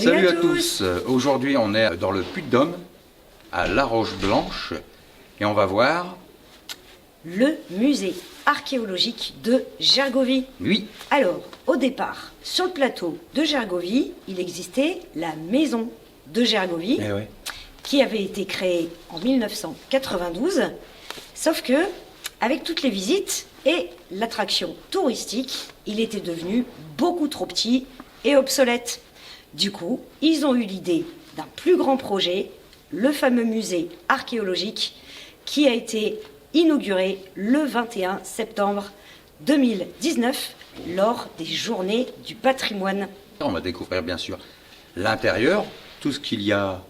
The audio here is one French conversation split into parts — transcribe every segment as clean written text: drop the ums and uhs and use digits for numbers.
Salut à tous. Aujourd'hui on est dans le Puy-de-Dôme, à La Roche-Blanche, et on va voir... Le musée archéologique de Gergovie. Oui. Alors, au départ, sur le plateau de Gergovie, il existait la maison de Gergovie, qui avait été créée en 1992. Sauf que, avec toutes les visites et l'attraction touristique, il était devenu beaucoup trop petit et obsolète. Du coup, ils ont eu l'idée d'un plus grand projet, le fameux musée archéologique, qui a été inauguré le 21 septembre 2019 lors des Journées du patrimoine. On va découvrir bien sûr l'intérieur, tout ce qu'il y a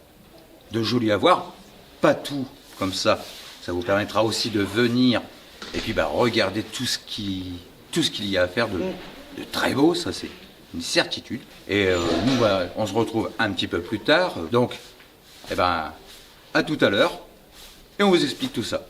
de joli à voir, pas tout comme ça. Ça vous permettra aussi de venir et puis regarder tout ce qu'il y a à faire de très beau, ça c'est une certitude. Et nous, on se retrouve un petit peu plus tard. Donc, à tout à l'heure et on vous explique tout ça.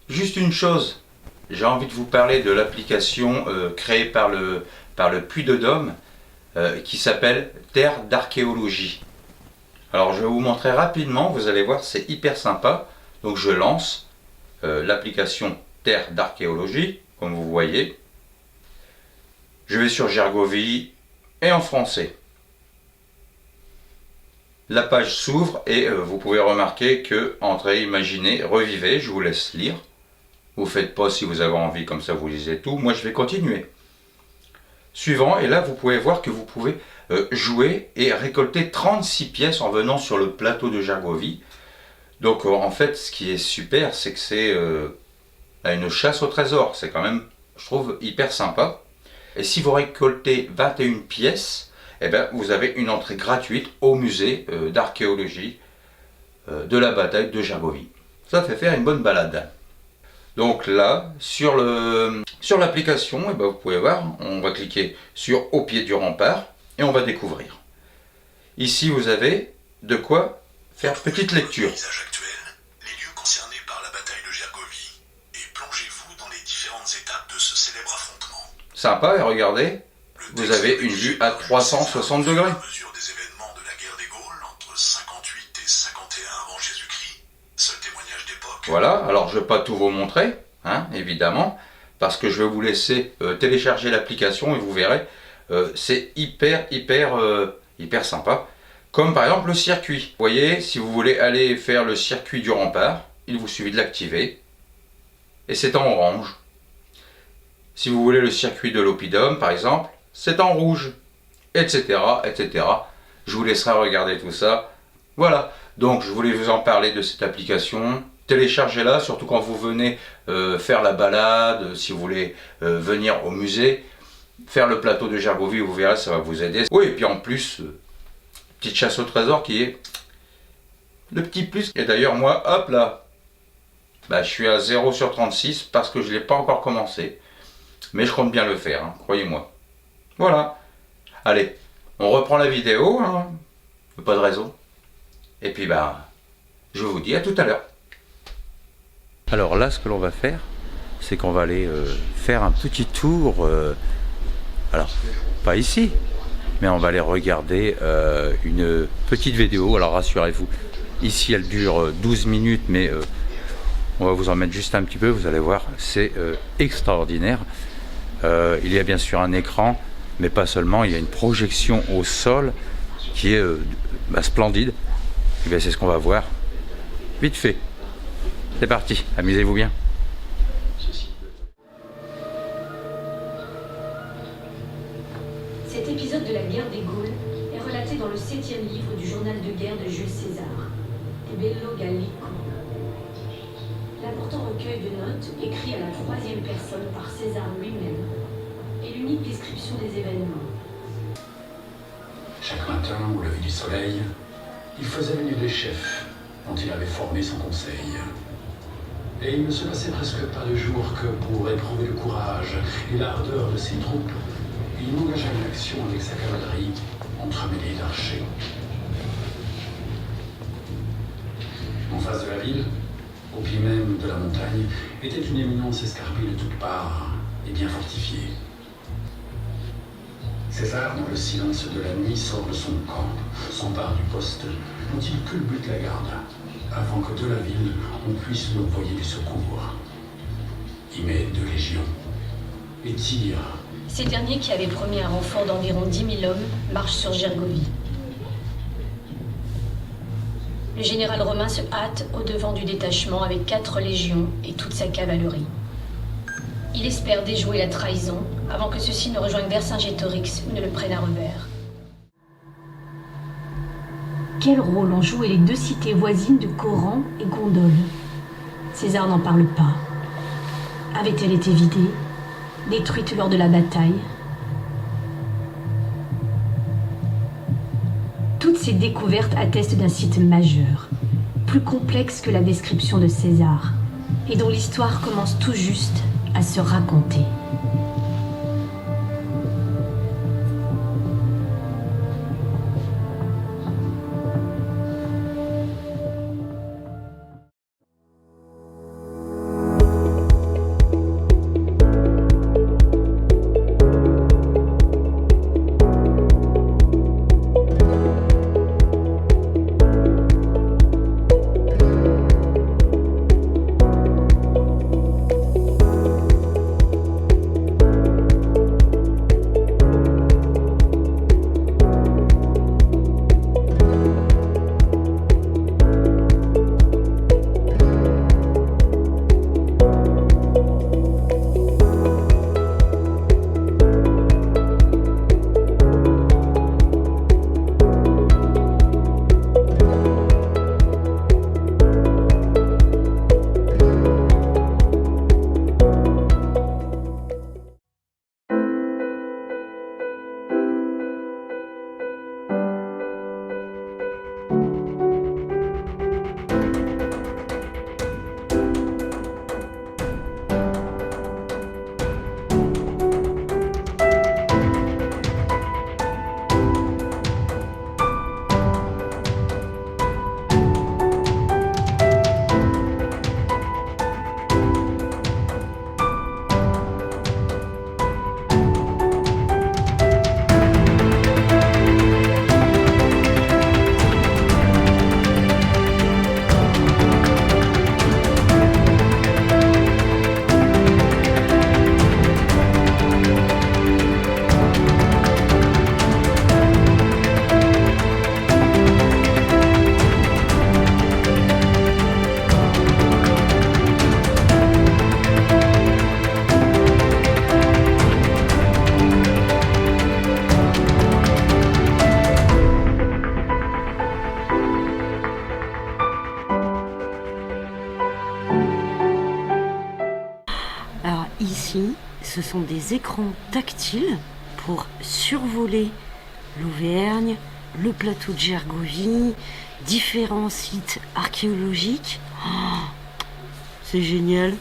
Juste une chose, j'ai envie de vous parler de l'application créée par le Puy-de-Dôme qui s'appelle Terre d'archéologie. Alors je vais vous montrer rapidement, vous allez voir, c'est hyper sympa. Donc je lance l'application Terre d'archéologie, comme vous voyez. Je vais sur Gergovie et en français. La page s'ouvre et vous pouvez remarquer que entrez, imaginez, revivez, je vous laisse lire. Vous faites pas si vous avez envie, comme ça vous lisez tout. Moi je vais continuer. Suivant, et là vous pouvez voir que vous pouvez jouer et récolter 36 pièces en venant sur le plateau de Gergovie. Donc en fait ce qui est super, c'est que c'est une chasse au trésor. C'est quand même, je trouve, hyper sympa. Et si vous récoltez 21 pièces, vous avez une entrée gratuite au musée d'archéologie de la bataille de Gergovie. Ça fait faire une bonne balade. Donc là, sur l'application, vous pouvez voir, on va cliquer sur Au pied du rempart et on va découvrir. Ici, vous avez de quoi faire petite lecture. Les lieux concernés par la bataille de Gergovie et plongez-vous dans les différentes étapes de ce célèbre affrontement. Sympa, et regardez, vous avez une vue à 360 degrés. Mesure des événements de la guerre des Gaules entre 58 et 51 avant Jésus-Christ. Seul témoignage d'époque. Voilà, alors je ne vais pas tout vous montrer, évidemment, parce que je vais vous laisser télécharger l'application et vous verrez, c'est hyper sympa. Comme par exemple le circuit. Vous voyez, si vous voulez aller faire le circuit du rempart, il vous suffit de l'activer. Et c'est en orange. Si vous voulez le circuit de l'Oppidum, par exemple, c'est en rouge. Etc. Je vous laisserai regarder tout ça. Voilà. Donc je voulais vous en parler de cette application. Téléchargez-la, surtout quand vous venez faire la balade, si vous voulez venir au musée, faire le plateau de Gergovie, vous verrez, ça va vous aider. Oui, et puis en plus, petite chasse au trésor qui est le petit plus. Et d'ailleurs, moi, hop là, bah, je suis à 0 sur 36 parce que je ne l'ai pas encore commencé. Mais je compte bien le faire, hein, croyez-moi. Voilà. Allez, on reprend la vidéo, hein. Pas de raison. Et puis, bah, je vous dis à tout à l'heure. Alors là, ce que l'on va faire, c'est qu'on va aller faire un petit tour. Alors, pas ici, mais on va aller regarder une petite vidéo. Alors rassurez-vous, ici elle dure 12 minutes, mais on va vous en mettre juste un petit peu, vous allez voir, c'est extraordinaire. Il y a bien sûr un écran, mais pas seulement, il y a une projection au sol qui est splendide. Et bien c'est ce qu'on va voir vite fait. C'est parti, amusez-vous bien. Cet épisode de la guerre des Gaules est relaté dans le 7e livre du journal de guerre de Jules César, De Bello Gallico. L'important recueil de notes, écrit à la 3e personne par César lui-même, est l'unique description des événements. Chaque matin, au lever du soleil, il faisait venir les chefs dont il avait formé son conseil. Et il ne se passait presque pas de jour que, pour éprouver le courage et l'ardeur de ses troupes, il engagea une action avec sa cavalerie entremêlée d'archers. En face de la ville, au pied même de la montagne, était une éminence escarpée de toutes parts et bien fortifiée. César, dans le silence de la nuit, sort de son camp, s'empare du poste, dont il culbute la garde, avant que de la ville, on puisse nous envoyer du secours. Il met 2 légions et tire. Ces derniers, qui avaient promis un renfort d'environ 10 000 hommes, marchent sur Gergovie. Le général romain se hâte au-devant du détachement avec 4 légions et toute sa cavalerie. Il espère déjouer la trahison avant que ceux-ci ne rejoignent Vercingétorix ou ne le prennent à revers. Quel rôle ont joué les 2 cités voisines de Coran et Gondole? César n'en parle pas. Avait-elle été vidée, détruite lors de la bataille? Toutes ces découvertes attestent d'un site majeur, plus complexe que la description de César, et dont l'histoire commence tout juste à se raconter. Ici, ce sont des écrans tactiles pour survoler l'Auvergne, le plateau de Gergovie, différents sites archéologiques. Oh, c'est génial.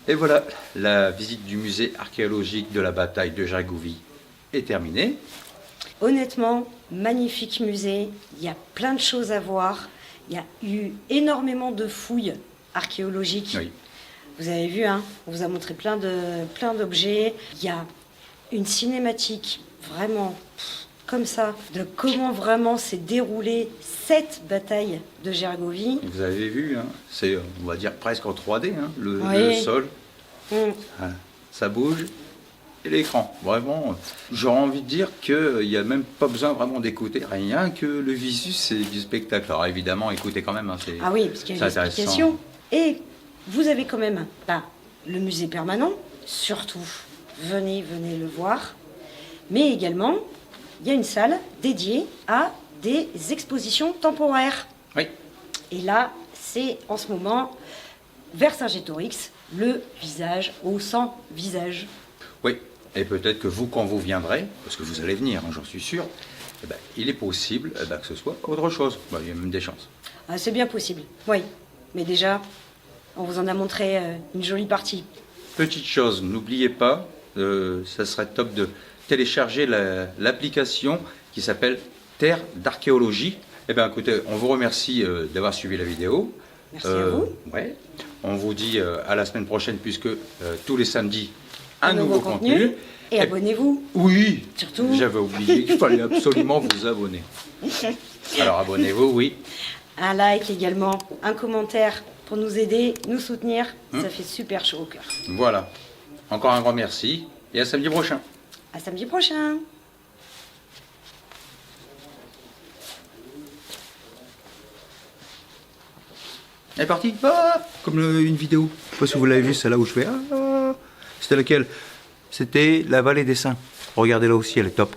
Et voilà, la visite du musée archéologique de la bataille de Gergovie est terminée. Honnêtement, magnifique musée, il y a plein de choses à voir. Il y a eu énormément de fouilles archéologiques. Oui. Vous avez vu, hein, on vous a montré plein d'objets. Il y a une cinématique vraiment comme ça, de comment vraiment s'est déroulée cette bataille de Gergovie. Vous avez vu, hein, c'est, on va dire, presque en 3D, hein, le sol. Hein, ça bouge. Et l'écran, vraiment, j'aurais envie de dire qu'il n'y a même pas besoin vraiment d'écouter, rien que le visu, c'est du spectacle. Alors évidemment, écoutez quand même, hein, c'est ah oui, parce qu'il y a une explication. Et vous avez quand même le musée permanent, surtout, venez le voir. Mais également, il y a une salle dédiée à des expositions temporaires. Oui. Et là, c'est en ce moment Vercingétorix, le visage au sans visage. Oui, et peut-être que vous, quand vous viendrez, parce que vous allez venir, hein, j'en suis sûr, eh ben, il est possible que ce soit autre chose. Il y a même des chances. Ah, c'est bien possible, oui. Mais déjà, on vous en a montré une jolie partie. Petite chose, n'oubliez pas, ça serait top de télécharger l'application qui s'appelle Terre d'archéologie. Eh bien, écoutez, on vous remercie d'avoir suivi la vidéo. Merci à vous. Ouais. On vous dit à la semaine prochaine, puisque tous les samedis, un nouveau contenu. Et abonnez-vous. Oui, surtout. J'avais oublié qu'il fallait absolument vous abonner. Alors abonnez-vous, oui. Un like également, un commentaire pour nous aider, nous soutenir. Ça fait super chaud au cœur. Voilà. Encore un grand merci et à samedi prochain. À samedi prochain. Elle est partie, comme une vidéo. Je sais pas si vous l'avez vu, celle-là où je fais. C'était laquelle? C'était la vallée des Saints. Regardez là aussi, elle est top.